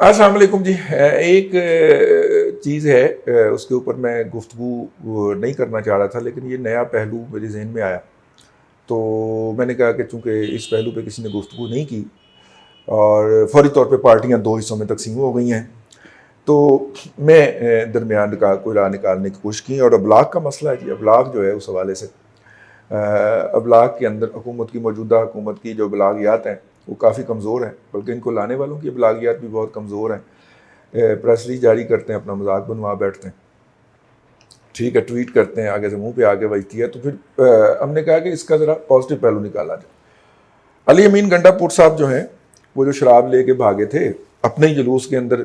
السلام علیکم جی. ایک چیز ہے اس کے اوپر میں گفتگو نہیں کرنا چاہ رہا تھا، لیکن یہ نیا پہلو میرے ذہن میں آیا تو میں نے کہا کہ چونکہ اس پہلو پہ کسی نے گفتگو نہیں کی اور فوری طور پہ پارٹیاں دو حصوں میں تقسیم ہو گئی ہیں، تو میں درمیان کا کوئی راہ نکالنے کی کوشش کی. اور ابلاغ کا مسئلہ ہے جی، ابلاغ جو ہے اس حوالے سے ابلاغ کے اندر حکومت کی، موجودہ حکومت کی جو ابلاغیات ہیں وہ کافی کمزور ہیں، بلکہ ان کو لانے والوں کی ابلاغیات بھی بہت کمزور ہیں. پریس ریلیز جاری کرتے ہیں، اپنا مذاق بنوا بیٹھتے ہیں، ٹھیک ہے، ٹویٹ کرتے ہیں، آگے سے منہ پہ آگے بجتی ہے. تو پھر ہم نے کہا کہ اس کا ذرا پازیٹیو پہلو نکالا جائے. علی امین گنڈا پور صاحب جو ہیں، وہ جو شراب لے کے بھاگے تھے اپنے ہی جلوس کے اندر،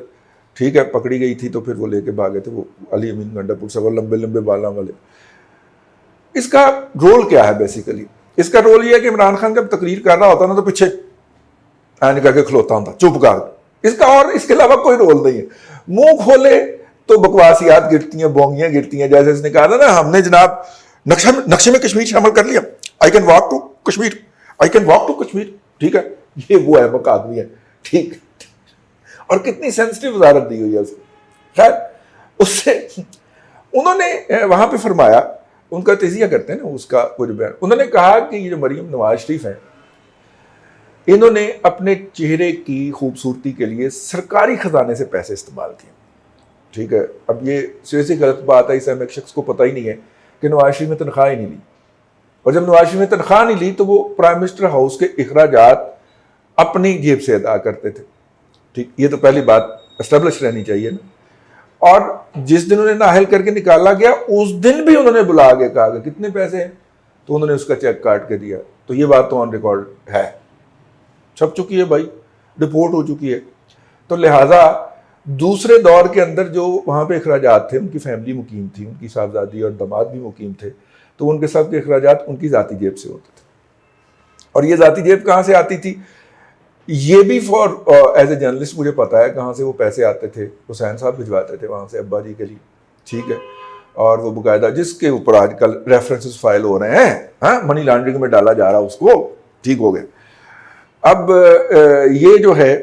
ٹھیک ہے، پکڑی گئی تھی تو پھر وہ لے کے بھاگے تھے، وہ علی امین گنڈا پور صاحب لمبے لمبے بالوں والے. اس کا رول کیا ہے؟ بیسیکلی اس کا رول یہ ہے کہ عمران خان جب تقریر کر رہا ہوتا نا تو پیچھے کر کے کھلوتا ہوں تھا، چپ کر. اس کا اور اس کے علاوہ کوئی رول نہیں ہے. منہ کھولے تو بکواسیات گرتی ہیں، بونگیاں گرتی ہیں، جیسے اس نے کہا تھا نا، ہم نے جناب نقشے میں کشمیر شامل کر لیا، I can walk to Kashmir, I can walk to Kashmir, ٹھیک ہے. یہ وہ ہے آدمی ہے، ٹھیک. اور کتنی سینسٹیو وزارت دی ہوئی ہے اسے. خیر، اس سے انہوں نے وہاں پہ فرمایا، ان کا تجزیہ کرتے ہیں نا اس کا کچھ بیان. انہوں نے کہا کہ یہ جو مریم نواز شریف ہیں، انہوں نے اپنے چہرے کی خوبصورتی کے لیے سرکاری خزانے سے پیسے استعمال کیے، ٹھیک ہے. اب یہ سیاسی غلط بات ہے، اسے ایک شخص کو پتہ ہی نہیں ہے کہ نواز شریف نے تنخواہ ہی نہیں لی، اور جب نواز شریف نے تنخواہ نہیں لی تو وہ پرائم منسٹر ہاؤس کے اخراجات اپنی جیب سے ادا کرتے تھے، ٹھیک. یہ تو پہلی بات اسٹیبلش رہنی چاہیے نا. اور جس دن انہیں نااہل کر کے نکالا گیا اس دن بھی انہوں نے بلا کے کہا کہ کتنے پیسے ہیں، تو انہوں نے اس کا چیک کاٹ کے دیا. تو یہ بات تو آن ریکارڈ ہے، چھپ چکی ہے بھائی، رپورٹ ہو چکی ہے. تو لہٰذا دوسرے دور کے اندر جو وہاں پہ اخراجات تھے، ان کی فیملی مقیم تھی، ان کی صاحبزادی اور داماد بھی مقیم تھے، تو ان کے سب کے اخراجات ان کی ذاتی جیب سے ہوتے تھے. اور یہ ذاتی جیب کہاں سے آتی تھی؟ یہ بھی فار ایز اے جرنلسٹ مجھے پتا ہے کہاں سے وہ پیسے آتے تھے. حسین صاحب بھجواتے تھے وہاں سے ابا جی کے لیے، ٹھیک ہے. اور وہ باقاعدہ جس کے اوپر آج کل ریفرنسز فائل ہو رہے ہیں، ہاں، منی لانڈرنگ میں ڈالا جا رہا اس کو، ٹھیک ہو گئے. اب یہ جو ہے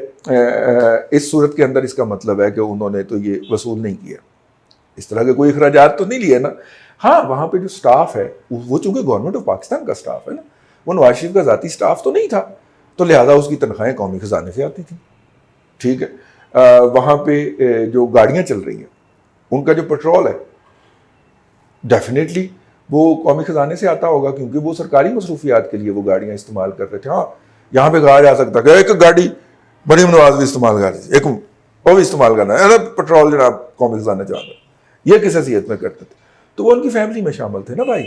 اس صورت کے اندر اس کا مطلب ہے کہ انہوں نے تو یہ وصول نہیں کیا، اس طرح کے کوئی اخراجات تو نہیں لیے نا. ہاں، وہاں پہ جو سٹاف ہے وہ چونکہ گورنمنٹ آف پاکستان کا سٹاف ہے نا، وہ نواز شریف کا ذاتی سٹاف تو نہیں تھا، تو لہٰذا اس کی تنخواہیں قومی خزانے سے آتی تھیں، ٹھیک ہے. وہاں پہ جو گاڑیاں چل رہی ہیں ان کا جو پیٹرول ہے ڈیفینیٹلی وہ قومی خزانے سے آتا ہوگا، کیونکہ وہ سرکاری مصروفیات کے لیے وہ گاڑیاں استعمال کر رہے تھے. ہاں، یہاں پہ کہا جا سکتا کہ ایک گاڑی مریم نواز بھی استعمال کر رہی تھی، ایک وہ بھی استعمال کرنا ہے، پیٹرول جناب قومی خزانے سے آتا، یہ کس حیثیت میں کرتے تھے؟ تو وہ ان کی فیملی میں شامل تھے نا بھائی.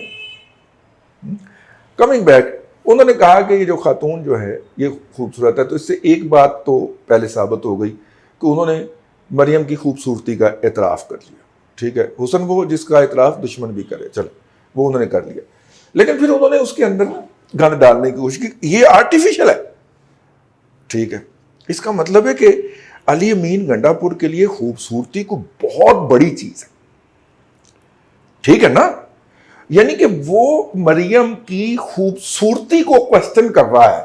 کمنگ بیک، انہوں نے کہا کہ یہ جو خاتون جو ہے یہ خوبصورت ہے، تو اس سے ایک بات تو پہلے ثابت ہو گئی کہ انہوں نے مریم کی خوبصورتی کا اعتراف کر لیا، ٹھیک ہے. حسن وہ جس کا اعتراف دشمن بھی کرے، چلے وہ انہوں نے کر لیا. لیکن پھر انہوں نے اس کے اندر گند ڈالنے کی کوشش کی، یہ آرٹیفیشل ہے، ٹھیک ہے. اس کا مطلب ہے کہ علی امین گنڈا پور کے لیے خوبصورتی کو بہت بڑی چیز ہے، ٹھیک ہے نا. یعنی کہ وہ مریم کی خوبصورتی کو کوسچن کر رہا ہے،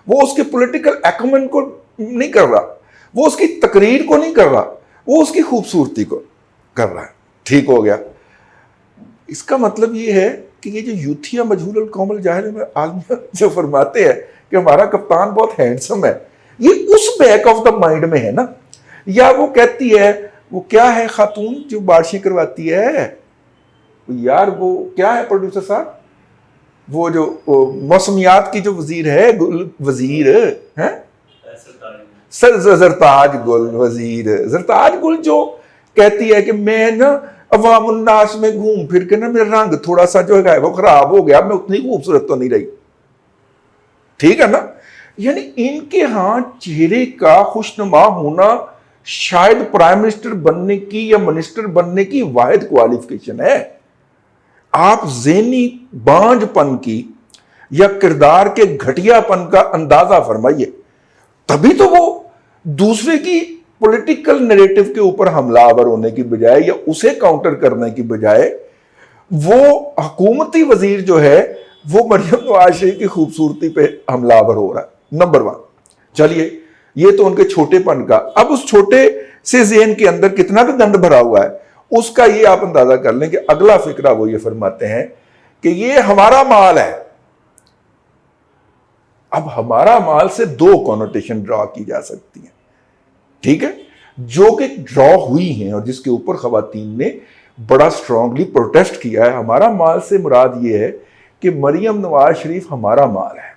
وہ اس کے پولیٹیکل ایکومن کو نہیں کر رہا، وہ اس کی تقریر کو نہیں کر رہا، وہ اس کی خوبصورتی کو کر رہا ہے، ٹھیک ہو گیا. اس کا مطلب یہ ہے کہ یہ جو یوتھیا مجہول القوم الجاہل میں عالم جو فرماتے ہیں کہ ہمارا کپتان بہت ہینڈسم ہے، یہ اس بیک آف دا مائنڈ میں ہے نا. یا وہ کہتی ہے، وہ کیا ہے خاتون جو بارشیں کرواتی ہے یار، وہ کیا ہے پروڈیوسر صاحب، وہ جو موسمیات کی جو وزیر ہے، وزیر ہے زرتاج گل، وزیر زرتاج گل، جو کہتی ہے کہ میں نا عوام الناس میں گھوم پھر کے نا میرا رنگ تھوڑا سا جو ہے وہ خراب ہو گیا، میں اتنی خوبصورت تو نہیں رہی، ٹھیک ہے نا. یعنی ان کے ہاں چہرے کا خوشنما ہونا شاید پرائم منسٹر بننے کی یا منسٹر بننے کی واحد کوالیفیکیشن ہے. آپ ذہنی بانجھ پن کی یا کردار کے گھٹیا پن کا اندازہ فرمائیے، تبھی تو وہ دوسرے کی پولیٹیکل نیریٹو کے اوپر حملہ آور ہونے کی بجائے یا اسے کاؤنٹر کرنے کی بجائے وہ حکومتی وزیر جو ہے وہ مریم نواز شریف کی خوبصورتی پہ حملہ آور ہو رہا ہے. نمبر 1. چلیے یہ تو ان کے چھوٹے پن کا. اب اس چھوٹے سے ذہن کے اندر کتنا بھی گند بھرا ہوا ہے, اس کا یہ آپ اندازہ کر لیں کہ اگلا فکرہ وہ یہ فرماتے ہیں کہ یہ ہمارا مال ہے. اب ہمارا مال سے دو کونوٹیشن ڈرا کی جا سکتی ہیں, ٹھیک ہے, جو کہ ڈرا ہوئی ہیں اور جس کے اوپر خواتین نے بڑا اسٹرانگلی پروٹیسٹ کیا ہے. ہمارا مال سے مراد یہ ہے کہ مریم نواز شریف ہمارا مال ہے.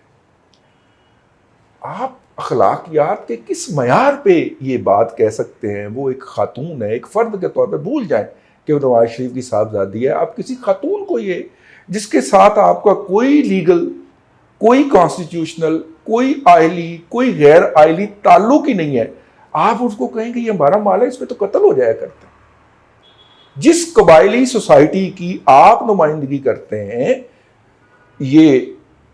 آپ اخلاقیات کے کس معیار پہ یہ بات کہہ سکتے ہیں؟ وہ ایک خاتون ہے, ایک فرد کے طور پہ بھول جائیں کہ وہ نواز شریف کی صاحبزادی ہے. آپ کسی خاتون کو یہ جس کے ساتھ آپ کا کوئی لیگل, کوئی کانسٹیٹیوشنل, کوئی آئلی, کوئی غیر آئلی تعلق ہی نہیں ہے, آپ اس کو کہیں کہ یہ ہمارا مال ہے, اس پہ تو قتل ہو جایا کرتا ہے. جس قبائلی سوسائٹی کی آپ نمائندگی کرتے ہیں, یہ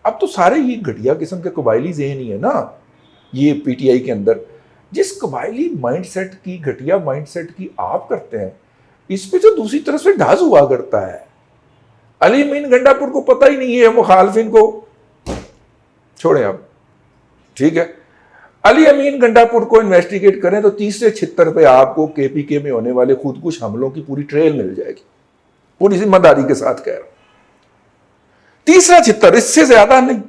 اب تو سارے یہ گھٹیا قسم کے قبائلی ذہن ہی ہے نا یہ پی ٹی آئی کے اندر. جس قبائلی مائنڈ سیٹ کی, گھٹیا مائنڈ سیٹ کی آپ کرتے ہیں, اس پہ تو دوسری طرف سے ڈھاز ہوا کرتا ہے. علی امین گنڈا پور کو پتہ ہی نہیں ہے, مخالفین کو چھوڑیں آپ, ٹھیک ہے. علی امین گنڈا پور کو انویسٹیگیٹ کریں تو تیسرے چھتر پہ آپ کو کے پی کے میں ہونے والے خودکش حملوں کی پوری ٹریل مل جائے گی, پوری ذمہ داری کے ساتھ کہہ رہا ہوں. تیسرا چھتر, اس سے زیادہ نہیں,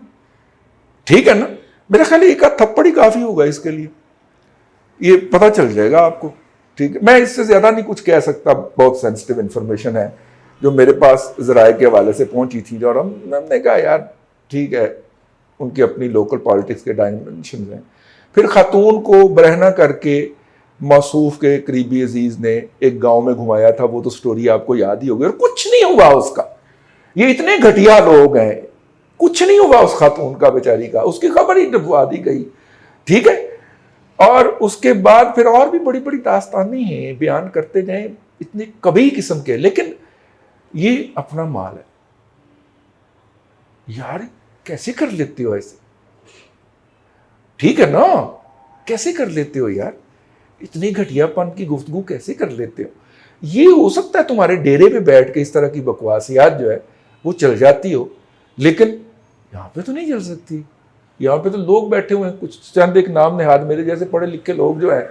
ٹھیک ہے نا. میرا خیال ایک آدھ تھپڑ ہی کافی ہوگا اس کے لیے, یہ پتہ چل جائے گا آپ کو, ٹھیک ہے. میں اس سے زیادہ نہیں کچھ کہہ سکتا, بہت سینسٹیو انفارمیشن ہے جو میرے پاس ذرائع کے حوالے سے پہنچی تھی, اور ہم نے کہا یار ٹھیک ہے, ان کی اپنی لوکل پالیٹکس کے ڈائمنشنز ہیں. پھر خاتون کو برہنہ کر کے موصوف کے قریبی عزیز نے ایک گاؤں میں گھمایا تھا, وہ تو سٹوری آپ کو یاد ہی ہوگی, اور کچھ نہیں ہوا اس کا. یہ اتنے گھٹیا لوگ ہیں, کچھ نہیں ہوا اس خاتون کا بیچاری کا, اس کی خبر ہی ڈبوا دی گئی, ٹھیک ہے. اور اس کے بعد پھر اور بھی بڑی بڑی داستانیں ہیں, بیان کرتے جائیں اتنے کبھی قسم کے, لیکن یہ اپنا مال ہے. یار کیسے کر لیتے ہو ایسے, ٹھیک ہے نا, کیسے کر لیتے ہو یار, اتنی گھٹیا پن کی گفتگو کیسے کر لیتے ہو؟ یہ ہو سکتا ہے تمہارے ڈیرے پہ بیٹھ کے اس طرح کی بکواسیات جو ہے وہ چل جاتی ہو, لیکن یہاں پہ تو نہیں چل سکتی. یہاں پہ تو لوگ بیٹھے ہوئے ہیں, کچھ چند ایک نام نہاد میرے جیسے پڑھے لکھے لوگ جو ہیں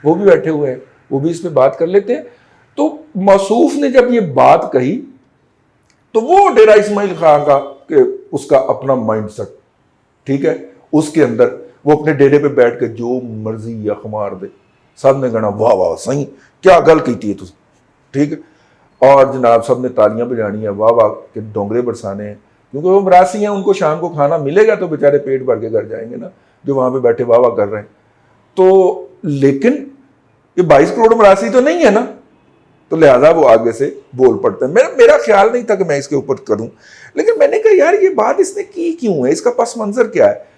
وہ بھی بیٹھے ہوئے ہیں, وہ بھی اس پہ بات کر لیتے ہیں. تو موصوف نے جب یہ بات کہی تو وہ ڈیرہ اسماعیل خان کا کہ اس کا اپنا مائنڈ سیٹ, ٹھیک ہے, اس کے اندر وہ اپنے ڈیرے پہ بیٹھ کے جو مرضی یخ مار دے. سب نے کہنا واہ واہ صحیح, کیا گل کی ہے تجھے, ٹھیک ہے. اور جناب سب نے تالیاں بجانی ہیں, واہ واہ کے ڈونگرے برسانے ہیں, کیونکہ وہ مراسی ہیں, ان کو شام کو کھانا ملے گا تو بیچارے پیٹ بھر کے گھر جائیں گے نا, جو وہاں پہ بیٹھے واہ واہ کر رہے ہیں. تو لیکن یہ 22 کروڑ مراسی تو نہیں ہے نا, تو لہٰذا وہ آگے سے بول پڑتے ہیں. میرا خیال نہیں تھا کہ میں اس کے اوپر کروں, لیکن میں نے کہا یار یہ بات اس نے کی کیوں ہے, اس کا پس منظر کیا ہے.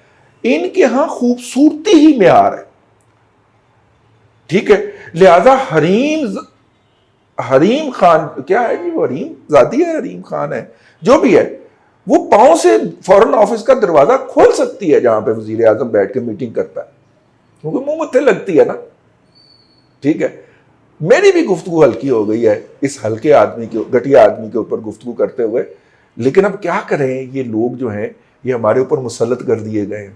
ان کے ہاں خوبصورتی ہی معیار ہے, ٹھیک ہے. لہذا حریم خان کیا ہے جی, وہ حریم زادی ہے, حریم خان ہے, جو بھی ہے, وہ پاؤں سے فورن آفس کا دروازہ کھول سکتی ہے جہاں پہ وزیر اعظم بیٹھ کے میٹنگ کرتا ہے, کیونکہ منہ متھے لگتی ہے نا, ٹھیک ہے. میری بھی گفتگو ہلکی ہو گئی ہے اس ہلکے آدمی کے, گھٹیا آدمی کے اوپر گفتگو کرتے ہوئے, لیکن اب کیا کریں, یہ لوگ جو ہیں یہ ہمارے اوپر مسلط کر دیے گئے ہیں,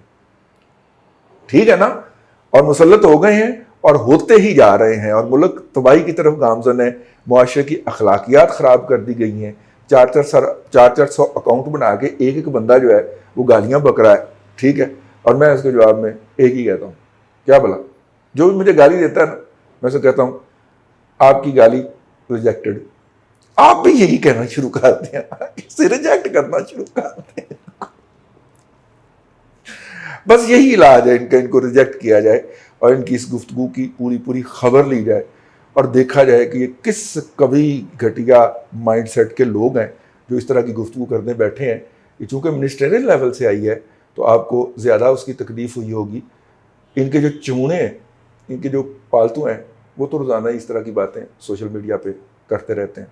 ٹھیک ہے نا, اور مسلط ہو گئے ہیں اور ہوتے ہی جا رہے ہیں, اور ملک تباہی کی طرف گامزن ہے. معاشرے کی اخلاقیات خراب کر دی گئی ہیں. 400 اکاؤنٹ بنا کے ایک بندہ جو ہے وہ گالیاں بک رہا ہے, ٹھیک ہے. اور میں اس کے جواب میں ایک ہی کہتا ہوں, کیا بلا, جو بھی مجھے گالی دیتا ہے نا میں اسے کہتا ہوں آپ کی گالی ریجیکٹڈ. آپ بھی یہی کہنا شروع کرتے ہیں, اسے ریجیکٹ کرنا شروع کرتے ہیں. بس یہی علاج ہے ان کا, ان کو ریجیکٹ کیا جائے اور ان کی اس گفتگو کی پوری خبر لی جائے اور دیکھا جائے کہ یہ کس کبھی گھٹیا مائنڈ سیٹ کے لوگ ہیں جو اس طرح کی گفتگو کرنے بیٹھے ہیں. یہ چونکہ منسٹریل لیول سے آئی ہے تو آپ کو زیادہ اس کی تکلیف ہوئی ہوگی. ان کے جو چونے ہیں, ان کے جو پالتو ہیں, وہ تو روزانہ اس طرح کی باتیں سوشل میڈیا پہ کرتے رہتے ہیں.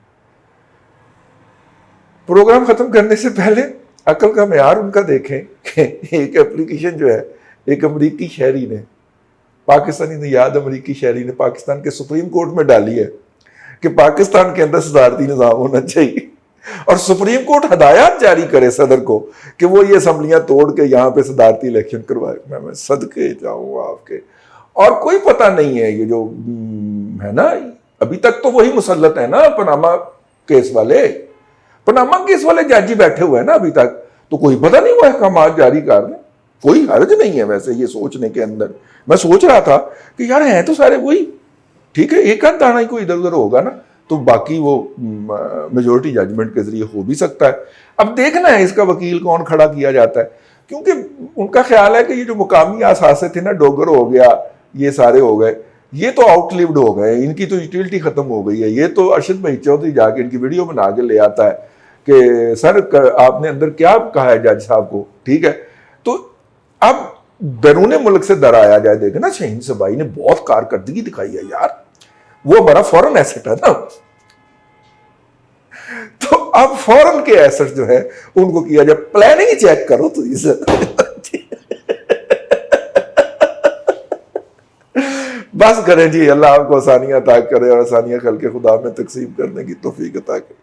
پروگرام ختم کرنے سے پہلے عقل کا معیار ان کا دیکھیں کہ ایک اپلیکیشن جو ہے ایک امریکی شہری نے, پاکستانی نژاد امریکی شہری نے پاکستان کے سپریم کورٹ میں ڈالی ہے کہ پاکستان کے اندر صدارتی نظام ہونا چاہیے, اور سپریم کورٹ ہدایات جاری کرے صدر کو کہ وہ یہ اسمبلیاں توڑ کے یہاں پہ صدارتی الیکشن کروائے. میں صدقے جاؤں آپ کے, اور کوئی پتہ نہیں ہے یہ جو ہے نا، ابھی تک تو وہی مسلط ہے نا پاناما کیس والے، پاناما کیس والے جج ہی بیٹھے ہوئے ہیں نا ابھی تک، تو کوئی پتہ نہیں وہ احکامات جاری کر دیں. کوئی حرج نہیں ہے ویسے یہ سوچنے کے اندر. میں سوچ رہا تھا کہ یار ہیں تو سارے وہی، ٹھیک ہے ایک آدھ دانہ ہی کوئی ادھر ادھر ہوگا نا، تو باقی وہ میجورٹی ججمنٹ کے ذریعے ہو بھی سکتا ہے. اب دیکھنا ہے اس کا وکیل کون کھڑا کیا جاتا ہے، کیونکہ ان کا خیال ہے کہ یہ جو مقامی اثاثے تھے نا، ڈوگر ہو گیا، یہ سارے ہو گئے، یہ تو آؤٹ لیوڈ ہو گئے، ان کی تو یوٹیلٹی ختم ہو گئی ہے. یہ تو ارشد بھائی چودھری جا کے ان کی ویڈیو بنا کے لے آتا ہے کہ سر آپ نے اندر کیا کہا ہے جج صاحب کو، ٹھیک ہے. تو اب بیرون ملک سے در آیا جائے، دیکھیں نا شہین صبائی نے بہت کارکردگی دکھائی ہے یار، وہ ہمارا فورن ایسٹ ہے نا. تو اب فورن کے ایسٹ جو ہے ان کو کیا جائے، پلاننگ چیک کرو تو بس کریں جی. اللہ آپ کو آسانیاں عطا کرے اور آسانیاں خلق خدا میں تقسیم کرنے کی توفیق عطا کرے.